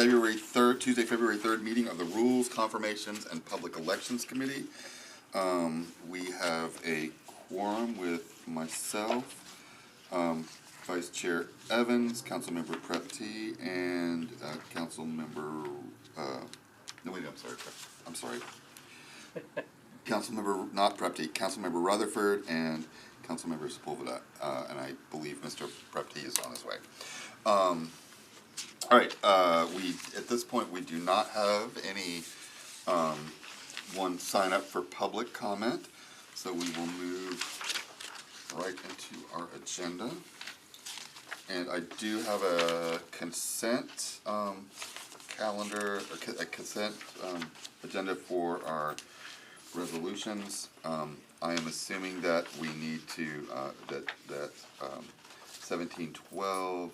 February 3rd, Tuesday, February 3rd meeting of the Rules, Confirmations, and Public Elections Committee. We have a quorum with myself, Vice Chair Evans, Councilmember Prepty, and Councilmember, I'm sorry. Councilmember, not Prepty, Councilmember Rutherford, and Councilmember Sepulveda, and I believe Mr. Prepty is on his way. All right, at this point, we do not have any one sign up for public comment, so we will move right into our agenda. And I do have a consent calendar, a consent agenda for our resolutions. I am assuming that we need to, that 1712,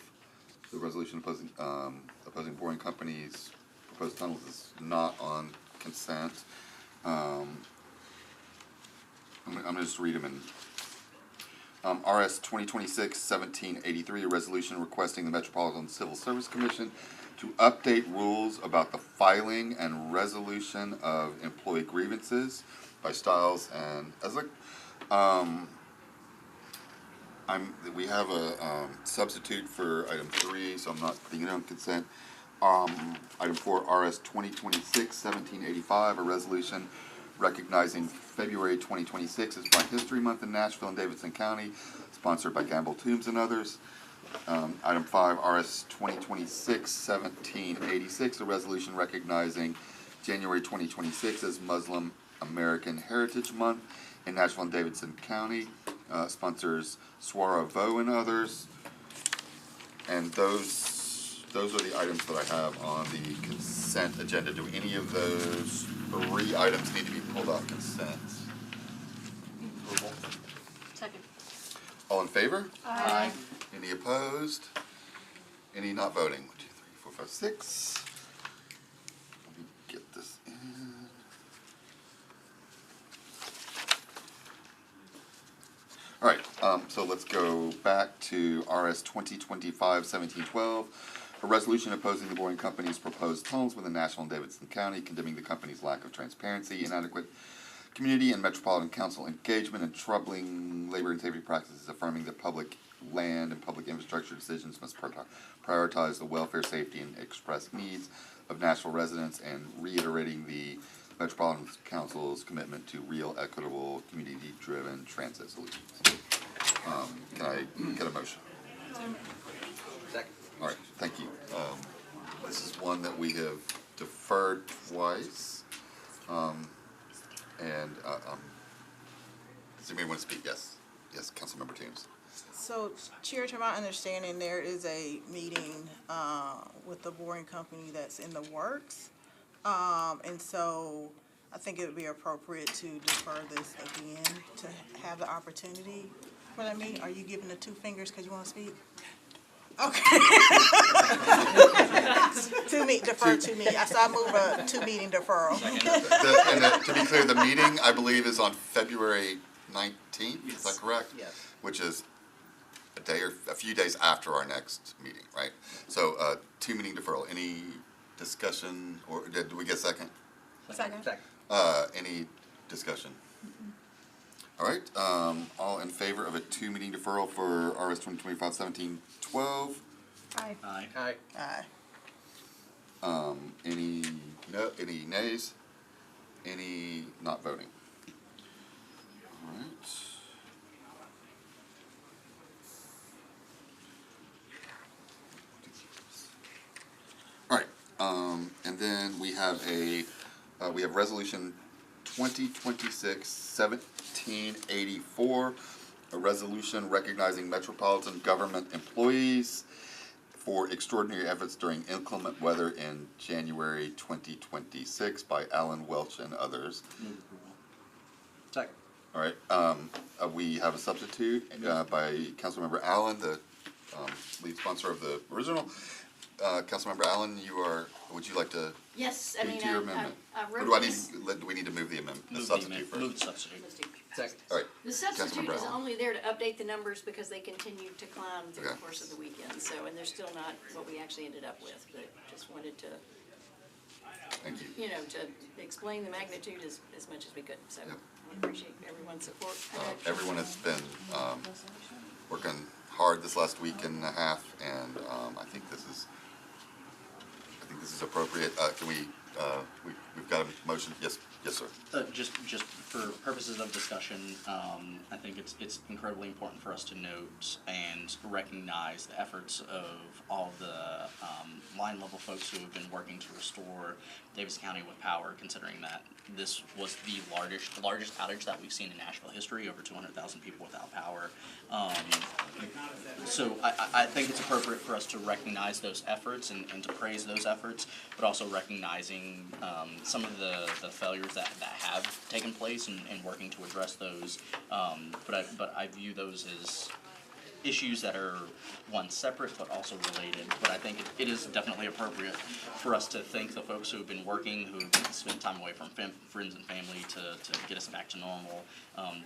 the resolution opposing boring companies' proposed tunnels is not on consent. I'm going to just read them in. RS 2026-1783, a resolution requesting the Metropolitan Civil Service Commission to update rules about the filing and resolution of employee grievances by Stiles and Eslick. We have a substitute for item 3, so I'm not putting it on consent. Item 4, RS 2026-1785, a resolution recognizing February 2026 as Black History Month in Nashville and Davidson County, sponsored by Gamble Toombs and others. Item 5, RS 2026-1786, a resolution recognizing January 2026 as Muslim American Heritage Month in Nashville and Davidson County, sponsors Swara Vo and others. And those are the items that I have on the consent agenda. Do any of those 3 items need to be pulled off consent? Approval? Second. All in favor? Aye. Any opposed? Any not voting? 1, 2, 3, 4, 5, 6. Let me get this in. All right, so let's go back to RS 2025-1712, a resolution opposing the boring company's proposed tunnels within Nashville and Davidson County, condemning the company's lack of transparency, inadequate community and Metropolitan Council engagement, and troubling labor and safety practices, affirming that public land and public infrastructure decisions must prioritize the welfare, safety, and express needs of Nashville residents, and reiterating the Metropolitan Council's commitment to real, equitable, community-driven transit solutions. Can I get a motion? Second. All right, thank you. This is one that we have deferred twice. And does anybody want to speak? Yes. Yes, Councilmember Toombs. So, Chair, to my understanding, there is a meeting with the boring company that's in the works. And so I think it would be appropriate to defer this again to have the opportunity for that meeting. Are you giving the 2 fingers because you want to speak? Okay. Defer to me. So I move a 2-meeting deferral. To be clear, the meeting, I believe, is on February 19th. Yes. Is that correct? Yes. Which is a day or a few days after our next meeting, right? So 2-meeting deferral. Any discussion, or did we get a second? Second. Any discussion? All right. All in favor of a 2-meeting deferral for RS 2025-1712? Aye. Aye. Aye. Any nays? Any not voting? All right. All right. And then we have resolution 2026-1784, a resolution recognizing metropolitan government employees for extraordinary efforts during inclement weather in January 2026 by Alan Welch and others. Move approval. Second. All right. We have a substitute by Councilmember Allen, the lead sponsor of the original. Councilmember Allen, would you like to Yes, I speak mean, to your amendment? I Or wrote do I this. do we need to move the amendment, the Move the substitute amendment, first? move the substitute. Second. All right, The substitute Councilmember is Allen. only there to update the numbers because they continue to climb through the Okay. course of the weekend, so, and they're still not what we actually ended up with, but just wanted to, thank you. you know, to explain the magnitude as much as we could, so Yep. I appreciate everyone's support. Everyone has been working hard this last week and a half, and I think this is appropriate. Can we've got a motion? Yes, sir. Just for purposes of discussion, I think it's incredibly important for us to note and recognize the efforts of all the line level folks who have been working to restore Davidson County with power, considering that this was the largest outage that we've seen in Nashville history, over 200,000 people without power. So I think it's appropriate for us to recognize those efforts and to praise those efforts, but also recognizing some of the failures that have taken place and working to address those. But I view those as issues that are, one, separate but also related. But I think it is definitely appropriate for us to thank the folks who have been working, who have spent time away from friends and family to get us back to normal,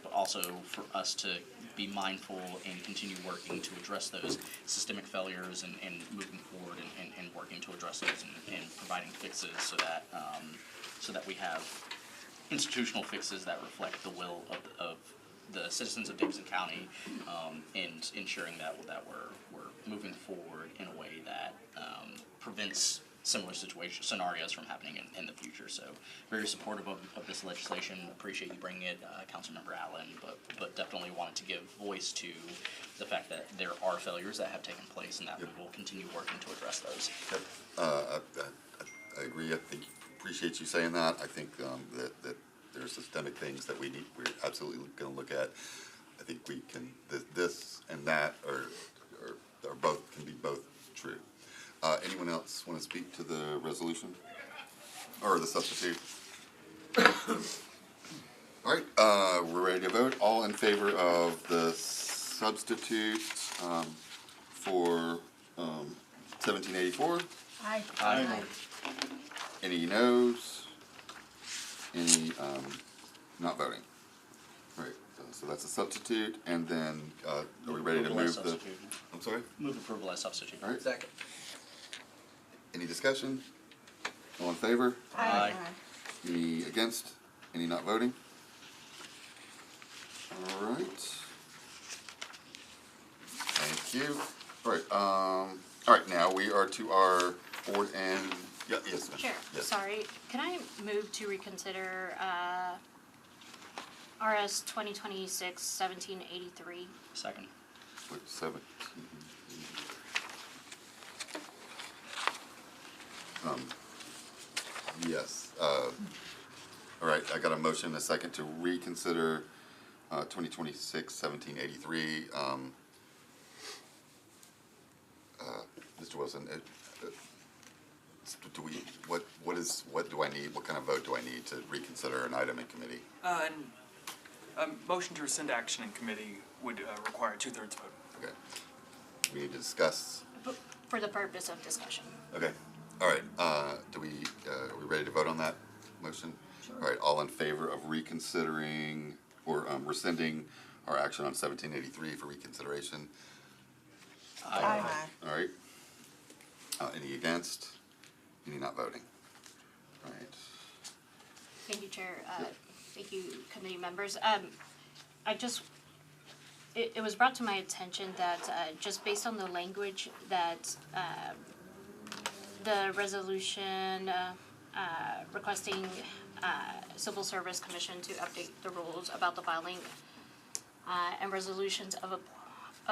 but also for us to be mindful and continue working to address those systemic failures and moving forward and working to address those and providing fixes so that we have institutional fixes that reflect the will of the citizens of Davidson County, and ensuring that we're moving forward in a way that prevents similar scenarios from happening in the future. So very supportive of this legislation. Appreciate you bringing it, Councilmember Allen, but definitely wanted to give voice to the fact that there are failures that have taken place and that we will continue working to address those. I agree. I think appreciate you saying that. I think that there's systemic things that we're absolutely going to look at. I think we can this and that are can be both true. Anyone else want to speak to the resolution or the substitute? All right, we're ready to vote. All in favor of the substitute for 1784? Aye. Aye. Any noes? Any not voting? All right, so that's a substitute, and then are we ready to Approval as move the? substitute. I'm sorry? Move approval as substitute. All right, Second. any discussion? All in favor? Aye. Any against? Any not voting? All right. Thank you. All right, now we are to our board and, yes, ma'am. Chair, Yes. sorry, can I move to reconsider RS 2026-1783? Second. Wait, 17. Yes, all right, I got a motion and a second to reconsider 2026-1783. Mr. Wilson, do we, what do I need, what kind of vote do I need to reconsider an item in committee? A motion to rescind action in committee would require a 2/3 vote. Okay, we need to discuss. For the purpose of discussion. Okay, all right, are we ready to vote on that motion? Sure. All right, all in favor of reconsidering or rescinding our action on 1783 for reconsideration? Aye. All right, any against? Any not voting? All right, Thank you, Chair. Thank you, committee members. It was brought to my attention that just based on the language that the resolution requesting Civil Service Commission to update the rules about the filing and resolutions of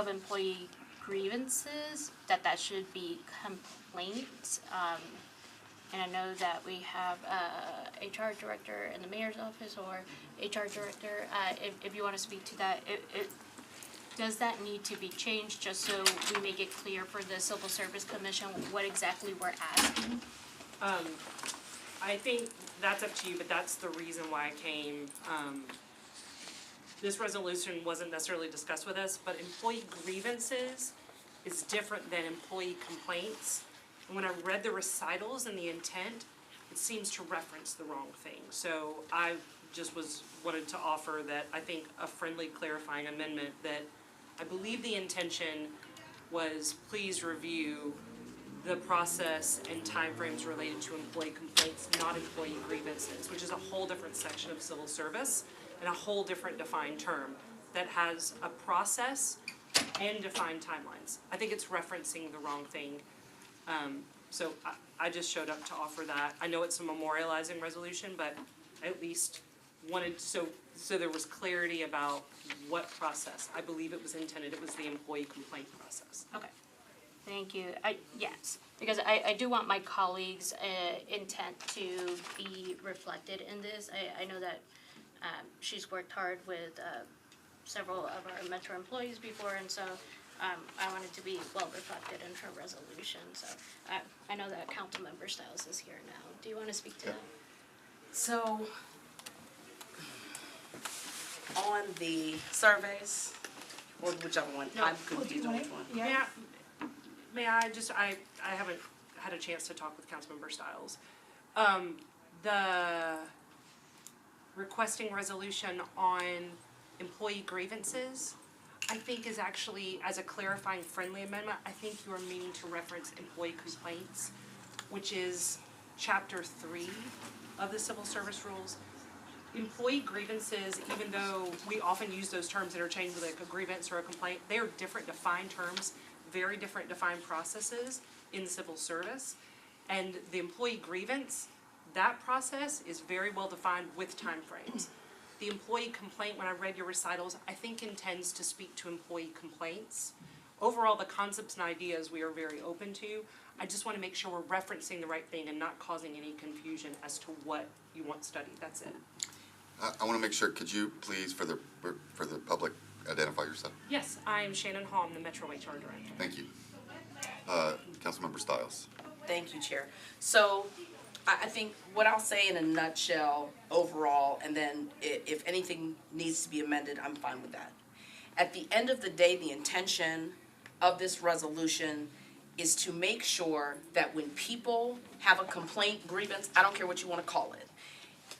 employee grievances, that should be complaints. And I know that we have HR director in the mayor's office or HR director. If you want to speak to that, does that need to be changed just so we make it clear for the Civil Service Commission what exactly we're asking? I think that's up to you, but that's the reason why I came. This resolution wasn't necessarily discussed with us, but employee grievances is different than employee complaints. And when I read the recitals and the intent, it seems to reference the wrong thing. So I just wanted to offer that I think a friendly clarifying amendment that I believe the intention was please review the process and timeframes related to employee complaints, not employee grievances, which is a whole different section of civil service and a whole different defined term that has a process and defined timelines. I think it's referencing the wrong thing. So I just showed up to offer that. I know it's a memorializing resolution, but I at least wanted, so there was clarity about what process. I believe it was intended, it was the employee complaint process. Okay, thank you. Yes, because I do want my colleagues' intent to be reflected in this. I know that she's worked hard with several of our Metro employees before, and so I want it to be well reflected in her resolution. So I know that Councilmember Stiles is here now. Do you want to speak to that? So, on the surveys, or whichever one, I'm confused on which one. May I just, I haven't had a chance to talk with Councilmember Stiles. The requesting resolution on employee grievances, I think is actually, as a clarifying friendly amendment, I think you are meaning to reference employee complaints, which is chapter 3 of the civil service rules. Employee grievances, even though we often use those terms interchangeably, like a grievance or a complaint, they are different defined terms, very different defined processes in civil service. And the employee grievance, that process is very well defined with timeframes. The employee complaint, when I read your recitals, I think intends to speak to employee complaints. Overall, the concepts and ideas we are very open to. I just want to make sure we're referencing the right thing and not causing any confusion as to what you want studied. That's it. I want to make sure, could you please, for the public, identify yourself? Yes, I'm Shannon Hall, I'm the Metro HR Director. Thank you. Councilmember Stiles. Thank you, Chair. So, I think what I'll say in a nutshell overall, and then if anything needs to be amended, I'm fine with that. At the end of the day, the intention of this resolution is to make sure that when people have a complaint, grievance, I don't care what you want to call it,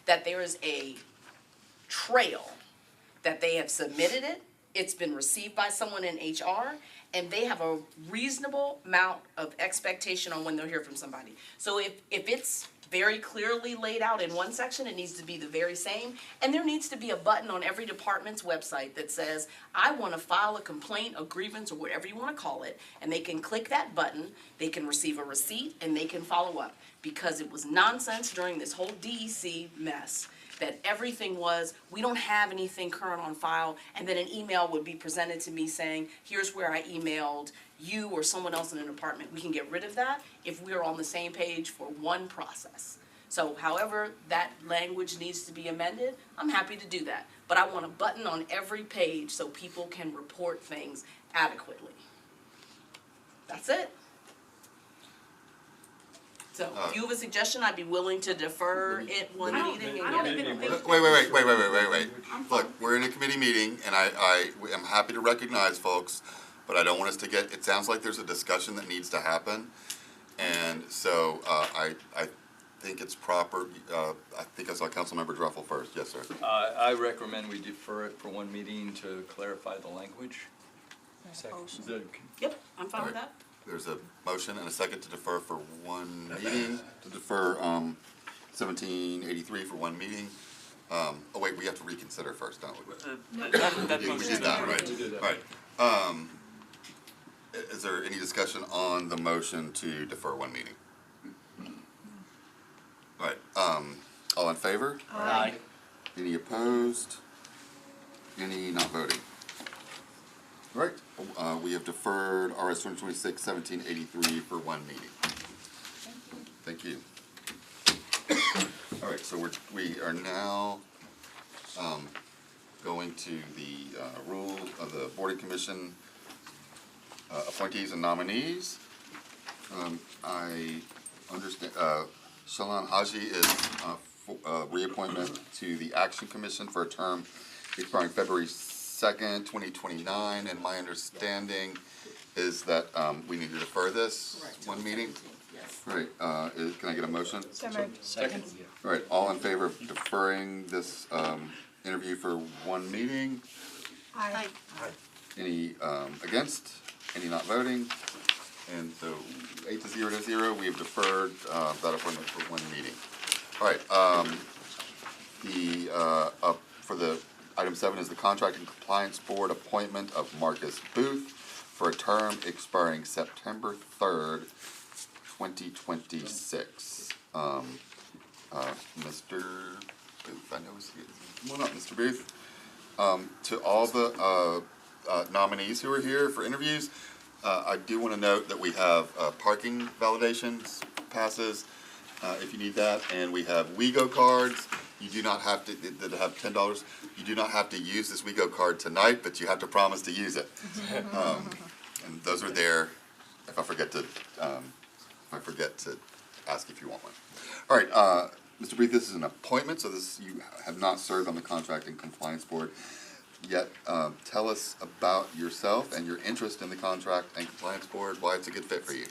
that there is a trail, that they have submitted it, it's been received by someone in HR, and they have a reasonable amount of expectation on when they'll hear from somebody. So if it's very clearly laid out in one section, it needs to be the very same. And there needs to be a button on every department's website that says, I want to file a complaint, a grievance, or whatever you want to call it. And they can click that button, they can receive a receipt, and they can follow up. Because it was nonsense during this whole DEC mess that everything was, we don't have anything current on file, and then an email would be presented to me saying, here's where I emailed you or someone else in an department. We can get rid of that if we're on the same page for one process. So however that language needs to be amended, I'm happy to do that. But I want a button on every page so people can report things adequately. That's it. So if you have a suggestion, I'd be willing to defer it one meeting. I don't even think. Wait. Look, we're in a committee meeting, and I am happy to recognize folks, but I don't want us to get, it sounds like there's a discussion that needs to happen. And so I think it's proper, I think I saw Councilmember Druffel first. Yes, sir. I recommend we defer it for one meeting to clarify the language. Is that okay? Yep, I'm fine with that. There's a motion and a second to defer for one meeting, to defer 1783 for one meeting. Oh wait, we have to reconsider first, don't we? That We motion. did that, right? Right. Is there any discussion on the motion to defer one meeting? All right, all in favor? Aye. Any opposed? Any not voting? All right, we have deferred RS 2026-1783 for one meeting. Thank you. All right, so we are now going to the rule of the Board and Commission appointees and nominees. I understand Shalon Haji is reappointment to the Action Commission for a term expiring February 2nd, 2029, and my understanding is that we need to defer this one meeting. Yes. All right, can I get a motion? So moved. Second. All right, all in favor of deferring this, interview for one meeting? Aye. Any, against? Any not voting? And so 8-0, we have deferred, that appointment for one meeting. All right, for the, item 7 is the Contract and Compliance Board appointment of Marcus Booth for a term expiring September 3rd, 2026. Mr. Booth, I know he's here. Come on up, Mr. Booth. To all the nominees who are here for interviews, I do want to note that we have parking validations, passes, if you need that, and we have WeGo cards. You do not have to, that have $10, you do not have to use this WeGo card tonight, but you have to promise to use it. And those are there if I forget to ask if you want one. All right, Mr. Booth, this is an appointment, so you have not served on the Contract and Compliance Board yet. Tell us about yourself and your interest in the Contract and Compliance Board, why it's a good fit for you.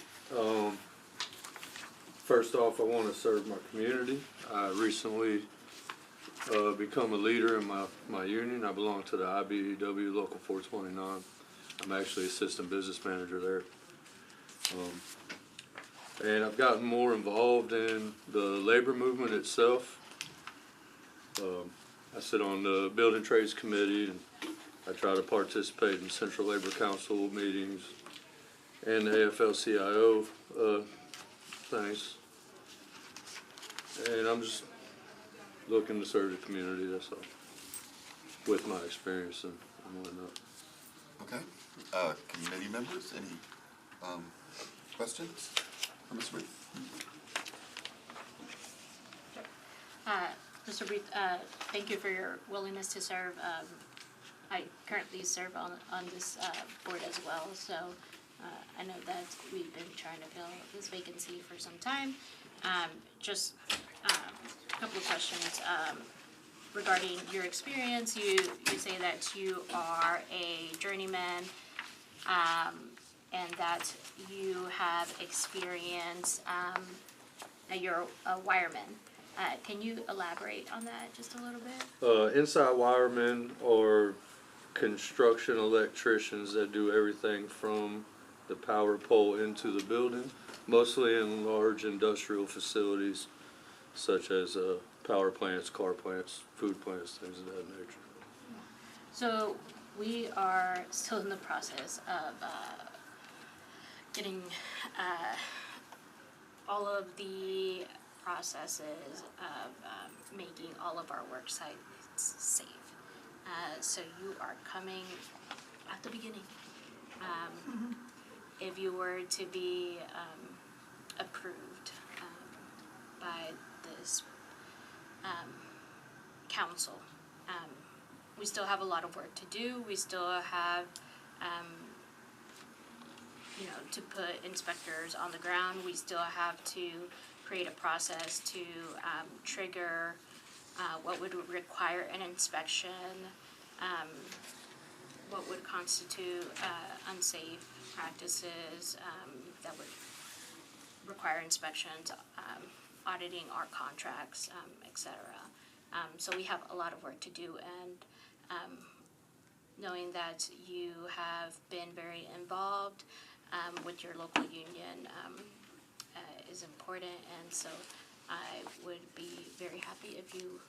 First off, I want to serve my community. I recently become a leader in my union. I belong to the IBEW Local 429. I'm actually assistant business manager there. And I've gotten more involved in the labor movement itself. I sit on the Building Trades Committee, and I try to participate in Central Labor Council meetings and the AFL-CIO things. And I'm just looking to serve the community, that's all, with my experience and whatnot. Okay, committee members, any questions for Mr. Booth? Mr. Booth, thank you for your willingness to serve. I currently serve on this board as well, so I know that we've been trying to fill this vacancy for some time. Just a couple of questions regarding your experience. You say that you are a journeyman and that you have experience, that you're a wireman. Can you elaborate on that just a little bit? Inside wiremen are construction electricians that do everything from the power pole into the building, mostly in large industrial facilities such as power plants, car plants, food plants, things of that nature. So we are still in the process of getting all of the processes of making all of our work sites safe. So you are coming at the beginning. If you were to be approved by this council, we still have a lot of work to do. We still have to put inspectors on the ground. We still have to create a process to trigger what would require an inspection, what would constitute unsafe practices that would require inspections, auditing our contracts, etc. So we have a lot of work to do, and knowing that you have been very involved with your local union is important, and so I would be very happy if you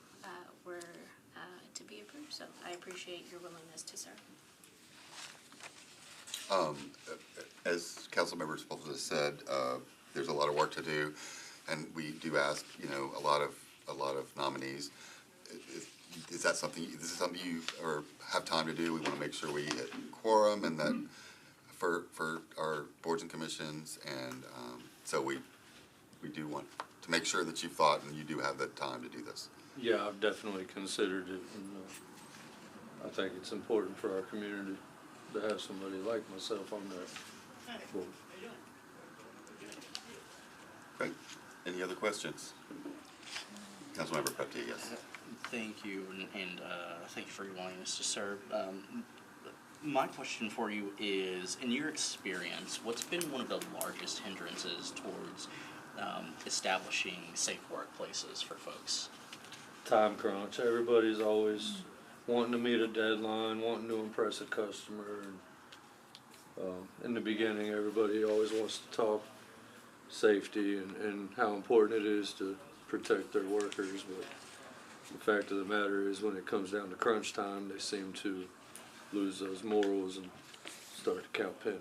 were to be approved. So I appreciate your willingness to serve. As Councilmember Spalding has said, there's a lot of work to do, and we do ask, a lot of nominees. Is this something you have time to do? We want to make sure we hit quorum, and that for our boards and commissions, and so we do want to make sure that you've thought and you do have the time to do this. Yeah, I've definitely considered it, and I think it's important for our community to have somebody like myself on that board. Okay. Any other questions? Councilmember Pepti, yes. Thank you, and thank you for your willingness to serve. My question for you is, in your experience, what's been one of the largest hindrances towards establishing safe workplaces for folks? Time crunch. Everybody's always wanting to meet a deadline, wanting to impress a customer. And, in the beginning, everybody always wants to talk safety and how important it is to protect their workers. But the fact of the matter is, when it comes down to crunch time, they seem to lose those morals and start to count pennies.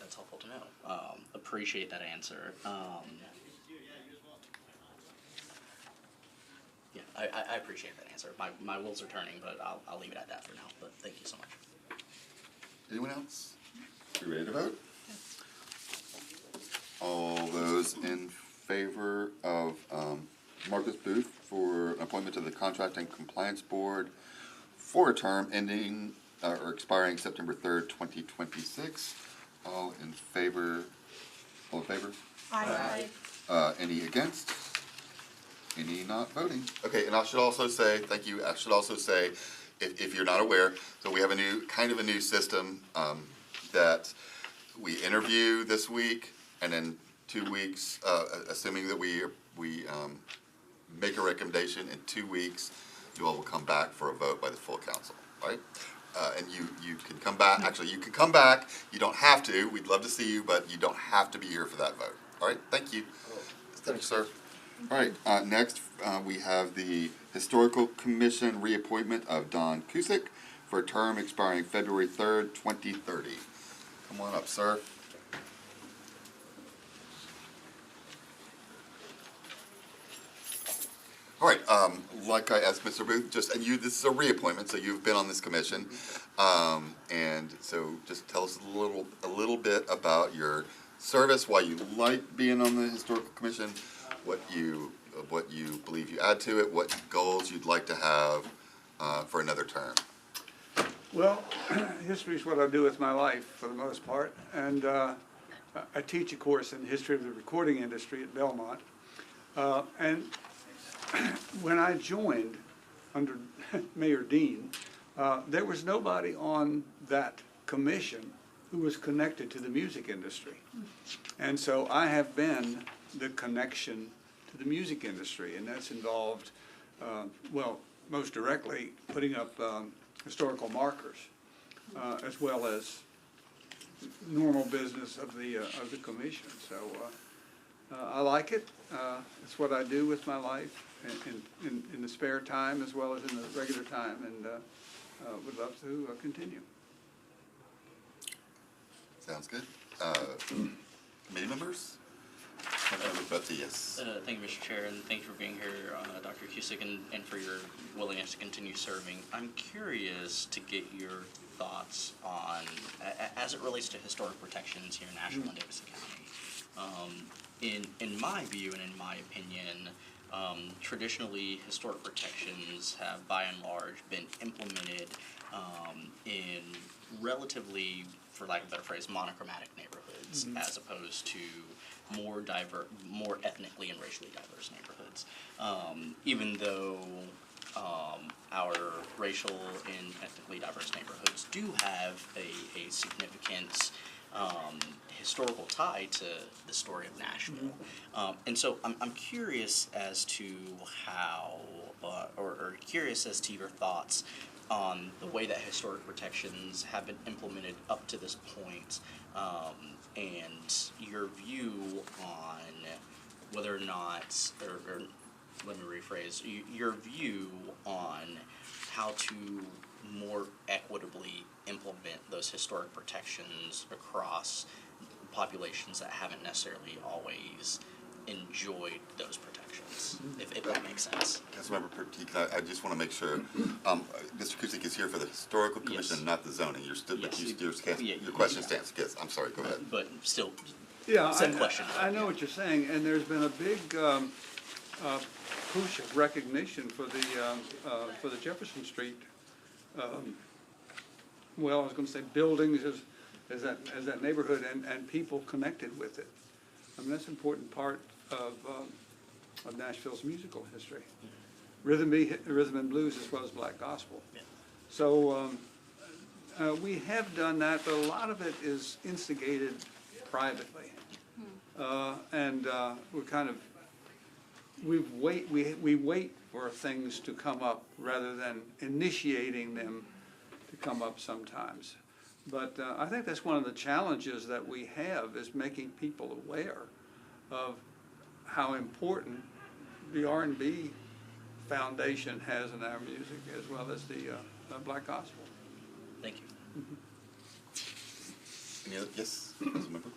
That's helpful to know. Appreciate that answer. Yeah, I appreciate that answer. My wheels are turning, but I'll leave it at that for now. But thank you so much. Anyone else? We ready to vote? All those in favor of Marcus Booth for an appointment to the Contract and Compliance Board for a term ending or expiring September 3rd, 2026. All in favor? All in favor? Aye. Any against? Any not voting? Okay, and I should also say, thank you, I should also say, if you're not aware, so we have a new system that we interview this week, and then 2 weeks, assuming that we make a recommendation in 2 weeks, you all will come back for a vote by the full council, right? And you can come back, actually, you can come back, you don't have to, we'd love to see you, but you don't have to be here for that vote. All right, thank you. Thank you, sir. All right, next, we have the Historical Commission reappointment of Don Cusick for a term expiring February 3rd, 2030. Come on up, sir. All right, like I asked Mr. Booth, this is a reappointment, so you've been on this commission. And so just tell us a little bit about your service, why you like being on the Historical Commission, what you believe you add to it, what goals you'd like to have for another term. Well, history is what I do with my life for the most part, and I teach a course in history of the recording industry at Belmont. And when I joined under Mayor Dean, there was nobody on that commission who was connected to the music industry. And so I have been the connection to the music industry, and that's involved, well, most directly putting up historical markers, as well as normal business of the commission. So I like it. It's what I do with my life in the spare time as well as in the regular time, and would love to continue. Sounds good. Committee members? Yes. Thank you, Mr. Chair, and thank you for being here, Dr. Cusick, and for your willingness to continue serving. I'm curious to get your thoughts on, as it relates to historic protections here in Nashville and Davidson County. In my view and in my opinion, traditionally historic protections have by and large been implemented in relatively, for lack of a better phrase, monochromatic neighborhoods, as opposed to more ethnically and racially diverse neighborhoods. Even though our racial and ethnically diverse neighborhoods do have a significant historical tie to the story of Nashville. And so I'm curious as to how, or curious as to your thoughts on the way that historic protections have been implemented up to this point, and your view on whether or not, or let me rephrase, your view on how to more equitably implement those historic protections across populations that haven't necessarily always enjoyed those protections, if that makes sense. Councilmember Pertique, I just want to make sure, Mr. Cusick is here for the Historical Commission, Yes. not the zoning. You're still, Yes. your question stands. Yes, I'm sorry, go ahead. But still, Yeah, same question. I know what you're saying, and there's been a big push of recognition for the Jefferson Street. Well, I was going to say buildings as that neighborhood and people connected with it. I mean, that's an important part of Nashville's musical history. rhythm and blues as well as black gospel. So we have done that, but a lot of it is instigated privately. And we're kind of, we wait for things to come up rather than initiating them to come up sometimes. But I think that's one of the challenges that we have, is making people aware of how important the R&B foundation has in our music, as well as the black gospel. Thank you. Any other, yes, Councilmember?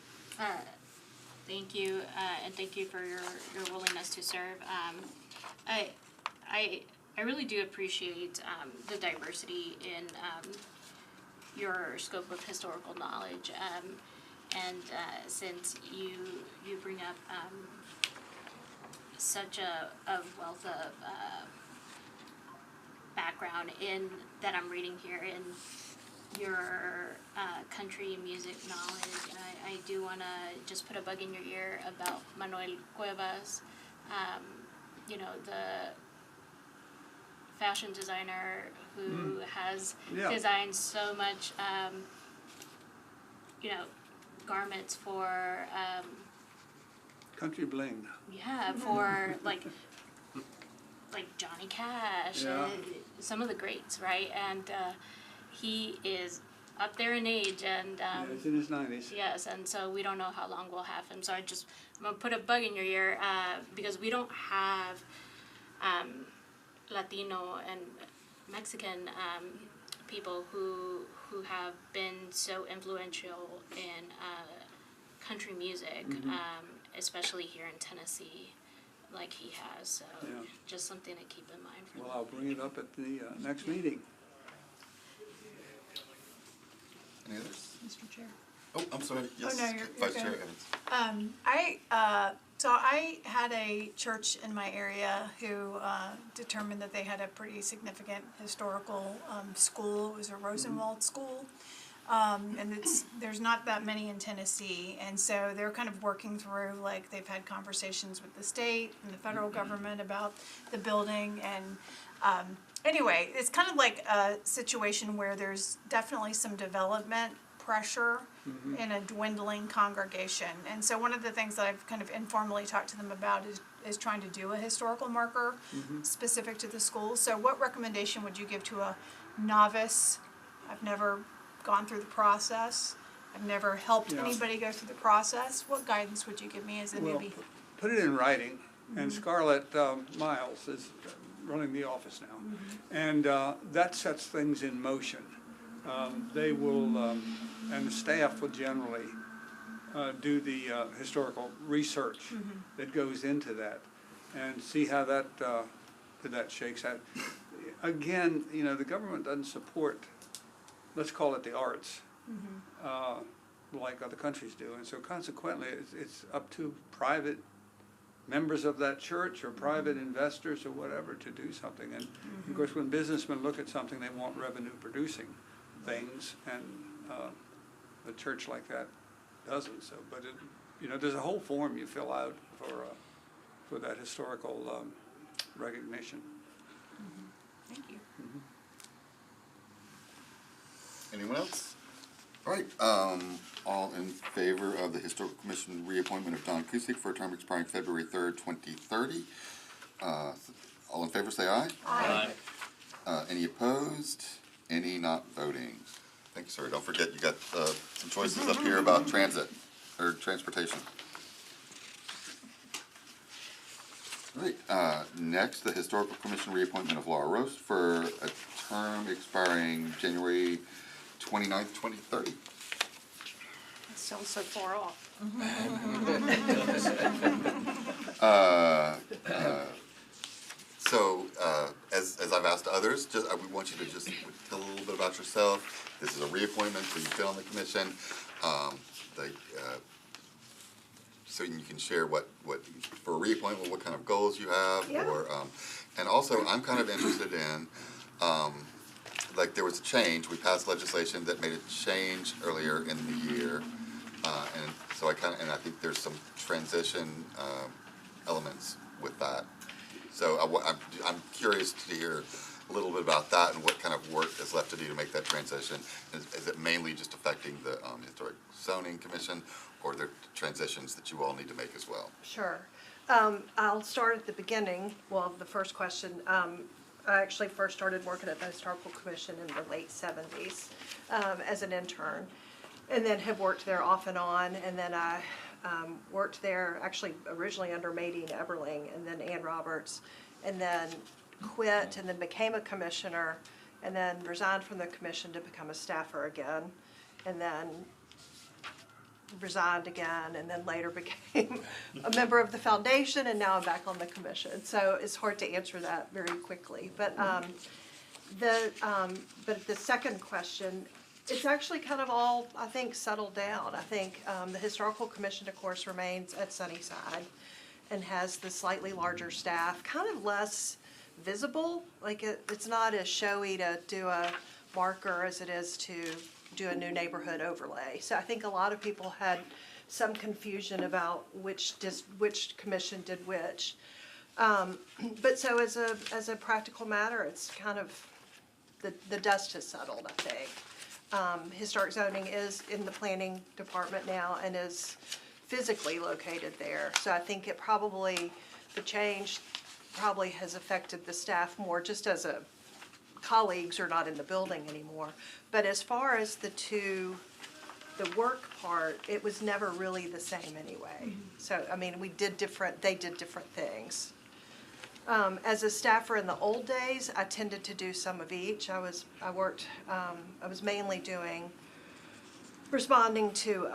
Thank you, and thank you for your willingness to serve. I really do appreciate the diversity in your scope of historical knowledge, and since you bring up such a wealth of background in that I'm reading here in your country music knowledge, I do want to just put a bug in your ear about Manuel Cuevas, you know, the fashion designer who has designed so much, you know, garments for Country bling. yeah, for like Johnny Cash, some of the greats, right? And he is up there in age, and He's in his 90s. yes, and so we don't know how long we'll have him. So I'm gonna put a bug in your ear, because we don't have Latino and Mexican people who have been so influential in country music, especially here in Tennessee, like he has. So just something to keep in mind for Well, them. I'll bring it up at the next meeting. Any others? Mr. Chair. Oh, I'm sorry, yes, no, you're Vice good. Chair Evans. So I had a church in my area who determined that they had a pretty significant historical school. It was a Rosenwald school. And there's not that many in Tennessee, and so they're kind of working through, like, they've had conversations with the state and the federal government about the building, and anyway, it's kind of like a situation where there's definitely some development pressure in a dwindling congregation. And so one of the things that I've kind of informally talked to them about is trying to do a historical marker specific to the school. So what recommendation would you give to a novice? I've never gone through the process. I've never helped anybody go through the process. What guidance would you give me as a Well, newbie? put it in writing, and Scarlett Miles is running the office now. And that sets things in motion. They will, and the staff will generally do the historical research that goes into that, and see how that shakes out. Again, you know, the government doesn't support, let's call it the arts, like other countries do. And so consequently, it's up to private members of that church or private investors or whatever to do something. And of course, when businessmen look at something, they want revenue producing things, and a church like that doesn't. So, but it, you know, there's a whole form you fill out for that historical recognition. Thank you. Anyone else? All right, all in favor of the Historical Commission reappointment of Don Cusick for a term expiring February 3rd, 2030? All in favor, say aye. Aye. Any opposed? Any not voting? Thank you, sir. Don't forget, you got some choices up here about transit, or transportation. All right, next, the Historical Commission reappointment of Laura Roast for a term expiring January 29th, 2030. That sounds so far off. So, as I've asked others, we want you to just tell a little bit about yourself. This is a reappointment, so you've been on the commission. So you can share what for a reappointment, what kind of goals you have, or and also I'm kind of interested in, like, there was a change. We passed legislation that made a change earlier in the year, and so I think there's some transition elements with that. So I'm curious to hear a little bit about that and what kind of work is left to do to make that transition. Is it mainly just affecting the Historic Zoning Commission, or are there transitions that you all need to make as well? Sure. I'll start at the beginning, well, the first question. I actually first started working at the Historical Commission in the late 70s as an intern, and then have worked there off and on, and then I worked there actually originally under Madine Eberling and then Ann Roberts, and then quit and then became a commissioner, and then resigned from the commission to become a staffer again, and then resigned again, and then later became a member of the foundation, and now I'm back on the commission. So it's hard to answer that very quickly. But the second question, it's actually kind of all, I think, settled down. I think the Historical Commission, of course, remains at Sunnyside and has the slightly larger staff, kind of less visible. Like it's not as showy to do a marker as it is to do a new neighborhood overlay. So I think a lot of people had some confusion about which commission did which. But so as a practical matter, it's kind of, the dust has settled, I think. Historic zoning is in the planning department now and is physically located there. So I think it probably, the change probably has affected the staff more, just as a colleagues are not in the building anymore. But as far as the work part, it was never really the same anyway. So, I mean, they did different things. As a staffer in the old days, I tended to do some of each. I was mainly responding to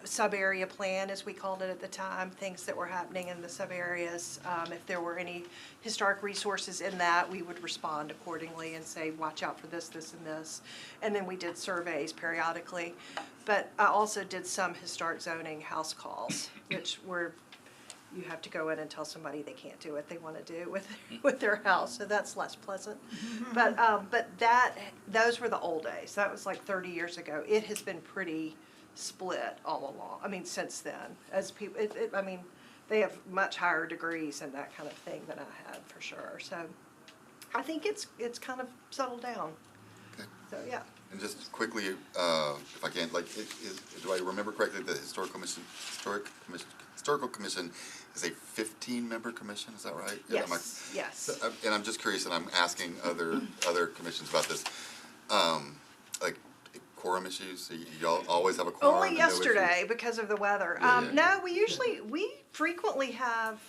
sub-area plan, as we called it at the time, things that were happening in the sub-areas. If there were any historic resources in that, we would respond accordingly and say, watch out for this, this, and this. And then we did surveys periodically. But I also did some historic zoning house calls, which were, you have to go in and tell somebody they can't do what they want to do with their house, so that's less pleasant. But those were the old days. That was like 30 years ago. It has been pretty split all along. I mean, since then, as people, I mean, they have much higher degrees and that kind of thing than I had, for sure. So I think it's kind of settled down. Okay. So yeah. And just quickly, if I can, like, do I remember correctly, the Historical Commission is a 15-member commission? Is that right? Yes. Yes. And I'm just curious, and I'm asking other commissions about this, like quorum issues. So y'all always have a quorum? Only yesterday because of the weather. No, we frequently have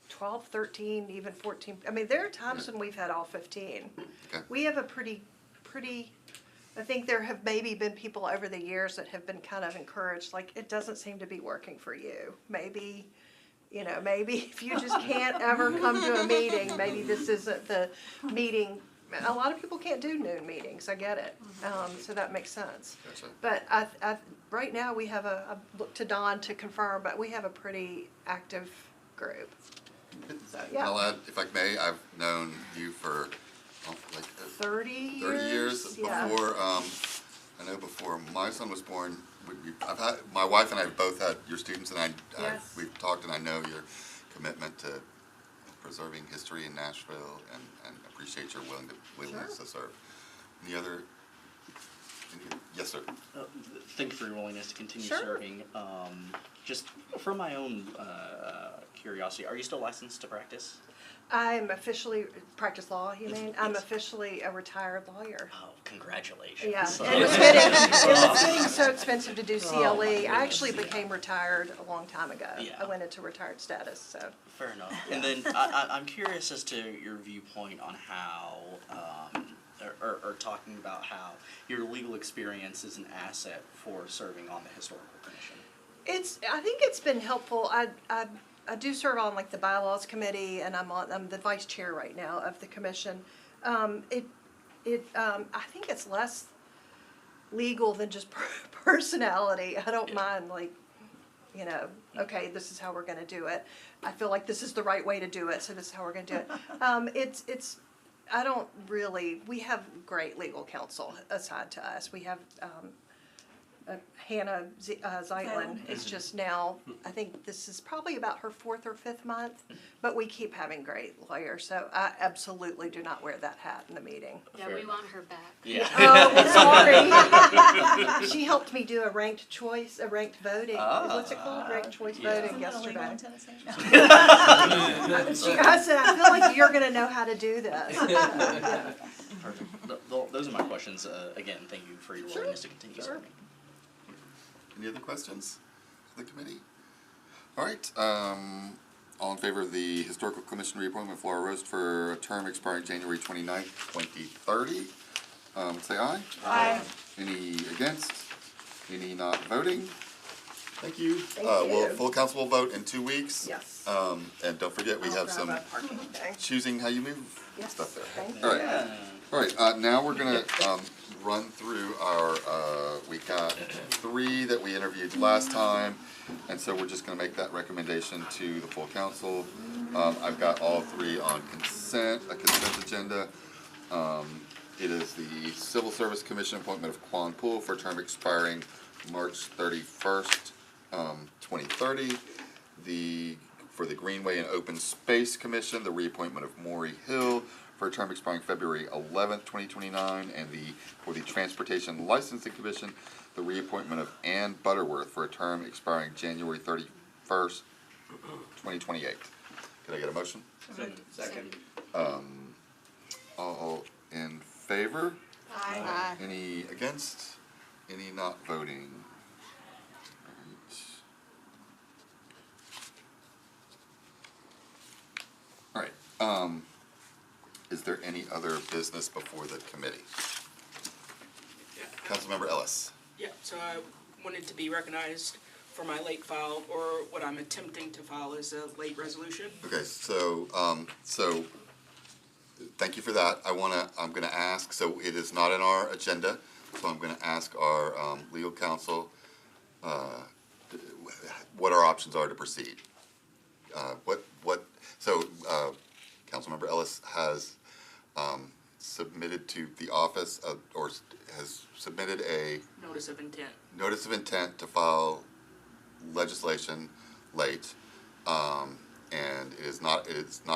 12, 13, even 14. I mean, there are times when we've had all 15. Okay. We have a pretty, I think there have maybe been people over the years that have been kind of encouraged, like, it doesn't seem to be working for you. Maybe, maybe if you just can't ever come to a meeting, maybe this isn't the meeting. A lot of people can't do noon meetings, I get it, so that makes sense. Gotcha. But right now we have I look to Dawn to confirm, but we have a pretty active group. So, yeah. I'll add, if I may, I've known you for like 30 years. 30 years Yeah. before. I know before my son was born, my wife and I both had your students, and Yes. we've talked, and I know your commitment to preserving history in Nashville, and appreciate your willingness to serve. Any other? Yes, sir. Thank you for your willingness to continue Sure. serving. Just for my own curiosity, are you still licensed to practice? I'm officially, practice law, you mean? I'm officially a retired lawyer. Oh, congratulations. Yeah, it was getting so expensive to do CLE. my I actually goodness, became retired a long time ago. Yeah. I went into retired status, so. Fair enough. And then I'm curious as to your viewpoint on how, or talking about how your legal experience is an asset for serving on the Historical Commission. I think it's been helpful. I do serve on like the bylaws committee, and I'm the vice chair right now of the commission. I think it's less legal than just personality. I don't mind, like, okay, this is how we're gonna do it. I feel like this is the right way to do it, so this is how we're gonna do it. I don't really, we have great legal counsel assigned to us. We have Hannah Zeitlin is just now, I think this is probably about her 4th or 5th month, but we keep having great lawyers, so I absolutely do not wear that hat in the meeting. Yeah, we want her back. Yeah. Oh, sorry. She helped me do a ranked voting. What's it called? Ranked choice voting yesterday. I said, I feel like you're gonna know how to do this. Yeah. Perfect. Those are my questions. Again, thank you for your willingness to continue serving. Any other questions for the committee? All right, all in favor of the Historical Commission reappointment of Flora Roast for a term expiring January 29th, 2030, say aye. Aye. Any against? Any not voting? Thank you. Thank Well, you. full council will vote in 2 weeks. Yes. And don't forget, we have some choosing how you move Yes, stuff there. thank All right. All right, now we're gonna run through our, we got 3 that we interviewed last time, and so we're just gonna make that recommendation to the full council. I've got all 3 on a consent agenda. It is the Civil Service Commission appointment of Quan Poole for a term expiring March 31st, 2030. For the Greenway and Open Space Commission, the reappointment of Maury Hill for a term expiring February 11th, 2029, and for the Transportation Licensing Commission, the reappointment of Ann Butterworth for a term expiring January 31st, 2028. Can I get a motion? Second. All in favor? Aye. Any against? Any not voting? All right. Is there any other business before the committee? Councilmember Ellis. Yeah, so I wanted to be recognized for my late file, or what I'm attempting to file as a late resolution. Okay, so thank you for that. I'm gonna ask, so it is not in our agenda, so I'm gonna ask our legal counsel what our options are to proceed. Councilmember Ellis has submitted to the office or has submitted a Notice of intent. notice of intent to file legislation late, and it is not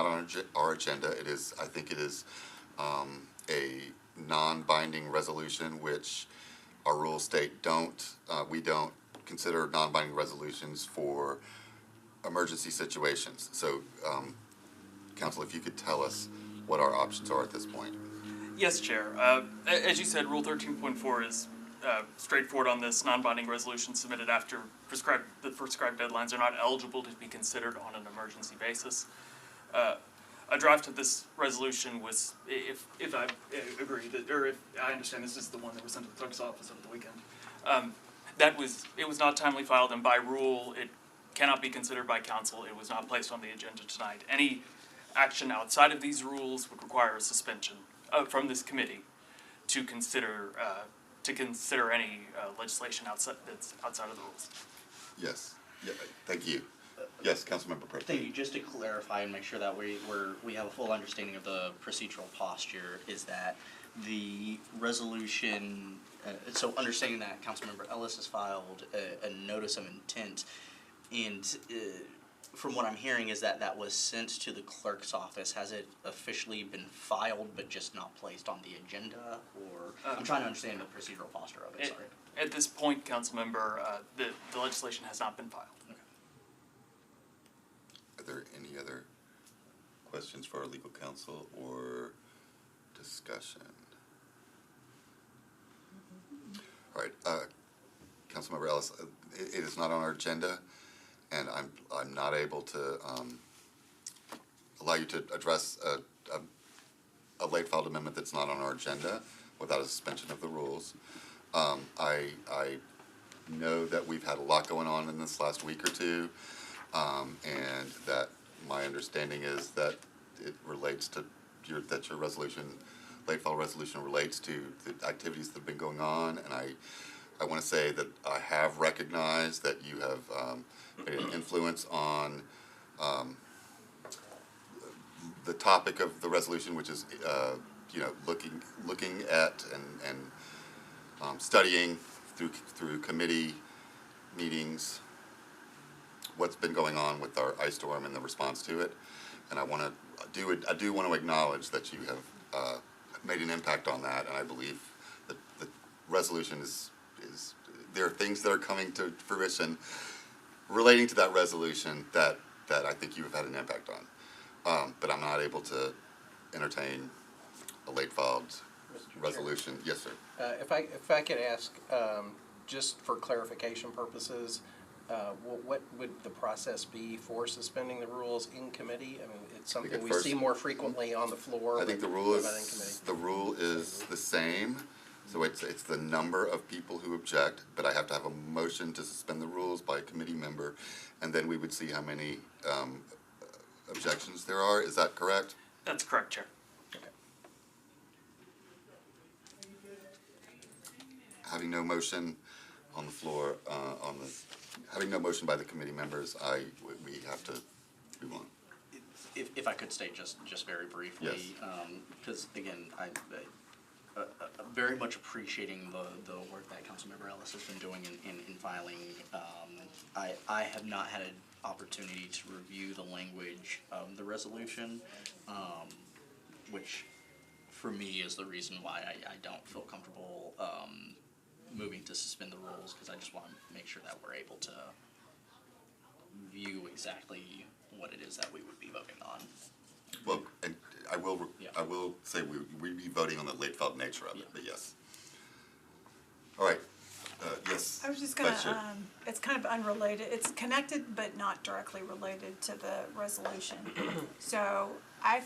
on our agenda. It is, I think it is a non-binding resolution, which our rules state we don't consider non-binding resolutions for emergency situations. So, Council, if you could tell us what our options are at this point. Yes, Chair. As you said, Rule 13.4 is straightforward on this. Non-binding resolutions submitted after the prescribed deadlines are not eligible to be considered on an emergency basis. A draft of this resolution was, if I agree that, or if I understand, this is the one that was sent to the clerk's office over the weekend. It was not timely filed, and by rule, it cannot be considered by council. It was not placed on the agenda tonight. Any action outside of these rules would require a suspension from this committee to consider any legislation that's outside of the rules. Yes. Yeah. Thank you. Yes, Councilmember Pro. Thank you. Just to clarify and make sure that we have a full understanding of the procedural posture, is that the resolution, so understanding that Councilmember Ellis has filed a notice of intent, and from what I'm hearing is that was sent to the clerk's office. Has it officially been filed but just not placed on the agenda? Or I'm trying to understand the procedural posture of it, sorry. At this point, Councilmember, the legislation has not been filed. Okay. Are there any other questions for our legal counsel or discussion? All right, Councilmember Ellis, it is not on our agenda, and I'm not able to allow you to address a late filed amendment that's not on our agenda without a suspension of the rules. I know that we've had a lot going on in this last week or two, and that my understanding is that it relates to your resolution, late file resolution relates to the activities that have been going on, and I want to say that I have recognized that you have made an influence on the topic of the resolution, which is looking at and studying through committee meetings, what's been going on with our ice storm and the response to it. And I do want to acknowledge that you have made an impact on that, and I believe that the resolution is there are things that are coming to fruition relating to that resolution that I think you have had an impact on. But I'm not able to entertain a late filed resolution. Yes, sir. If I could ask, just for clarification purposes, what would the process be for suspending the rules in committee? I mean, it's something we see more frequently on the floor. I think the rule is the same. So it's the number of people who object, but I have to have a motion to suspend the rules by a committee member, and then we would see how many objections there are. Is that correct? That's correct, Chair. Okay. Having no motion on the floor, having no motion by the committee members, we have to move on. If I could state just very briefly, Yes. Because again, I very much appreciating the work that Councilmember Ellis has been doing in filing. I have not had an opportunity to review the language of the resolution, which for me is the reason why I don't feel comfortable moving to suspend the rules, because I just want to make sure that we're able to view exactly what it is that we would be voting on. Well, and I will say we'd be voting on the late filed nature of it, but yes. All right, yes. I was just Vice Chair. gonna, it's kind of unrelated, it's connected but not directly related to the resolution. So I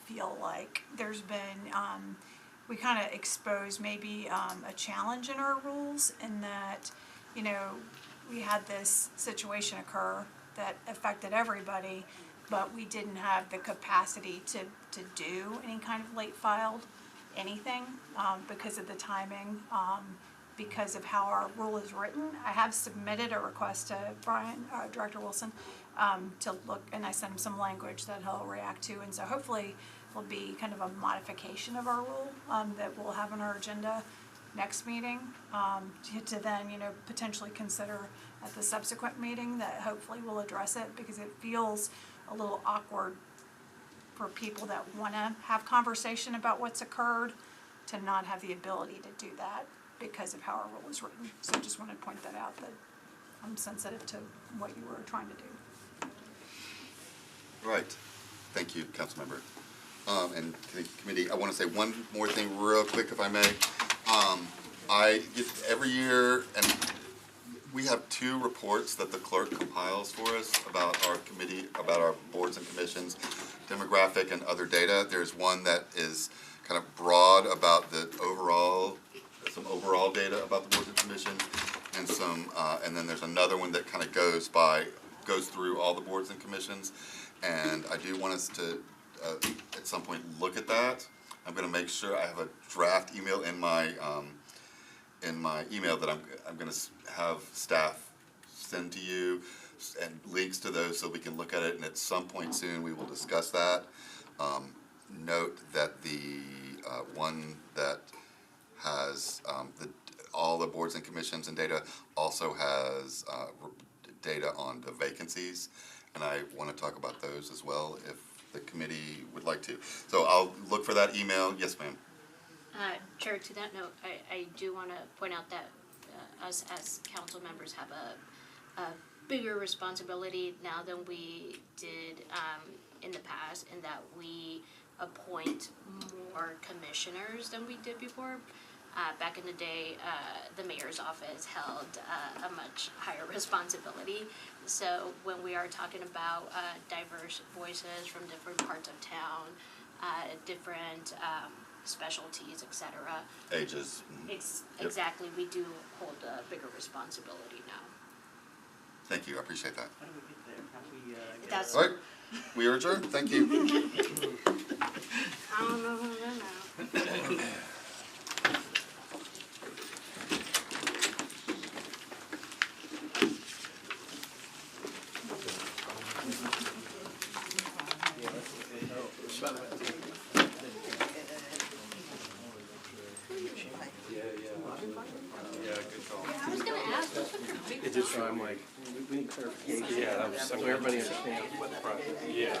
feel like there's been, we kind of exposed maybe a challenge in our rules in that, you know, we had this situation occur that affected everybody, but we didn't have the capacity to do any kind of late filed anything because of the timing, because of how our rule is written. I have submitted a request to Director Wilson to look, and I sent him some language that he'll react to, and so hopefully will be kind of a modification of our rule that we'll have on our agenda next meeting to then, you know, potentially consider at the subsequent meeting that hopefully will address it, because it feels a little awkward for people that want to have conversation about what's occurred to not have the ability to do that because of how our rule is written. So I just want to point that out, that I'm sensitive to what you were trying to do. All right, thank you, Councilmember. And to the committee, I want to say one more thing real quick, if I may. I get every year, and we have 2 reports that the clerk compiles for us about our committee, about our boards and commissions, demographic and other data. There's one that is kind of broad about the overall, some overall data about the boards and commissions, and some, and then there's another one that kind of goes through all the boards and commissions. And I do want us to, at some point, look at that. I'm going to make sure I have a draft email in my email that I'm going to have staff send to you, and links to those so we can look at it. And at some point soon, we will discuss that. Note that the one that has all the boards and commissions and data also has data on the vacancies, and I want to talk about those as well if the committee would like to. So I'll look for that email. Yes, ma'am. Chair, to that note, I do want to point out that us as council members have a bigger responsibility now than we did in the past, in that we appoint more commissioners than we did before. Back in the day, the mayor's office held a much higher responsibility. So when we are talking about diverse voices from different parts of town, different specialties, etc. Ages. Exactly, we do hold a bigger responsibility now. Thank you, I appreciate that. How do we get there? How do we That's All right, we are adjourned. Thank you. I don't know who to know. Yeah. I was gonna ask, what's with your big It just, so I'm like, we need clarification. Yeah, that was. So everybody understands what the process is. Yeah.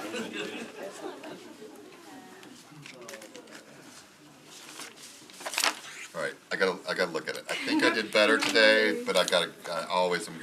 All right, I gotta look at it. I think I did better today, but I always am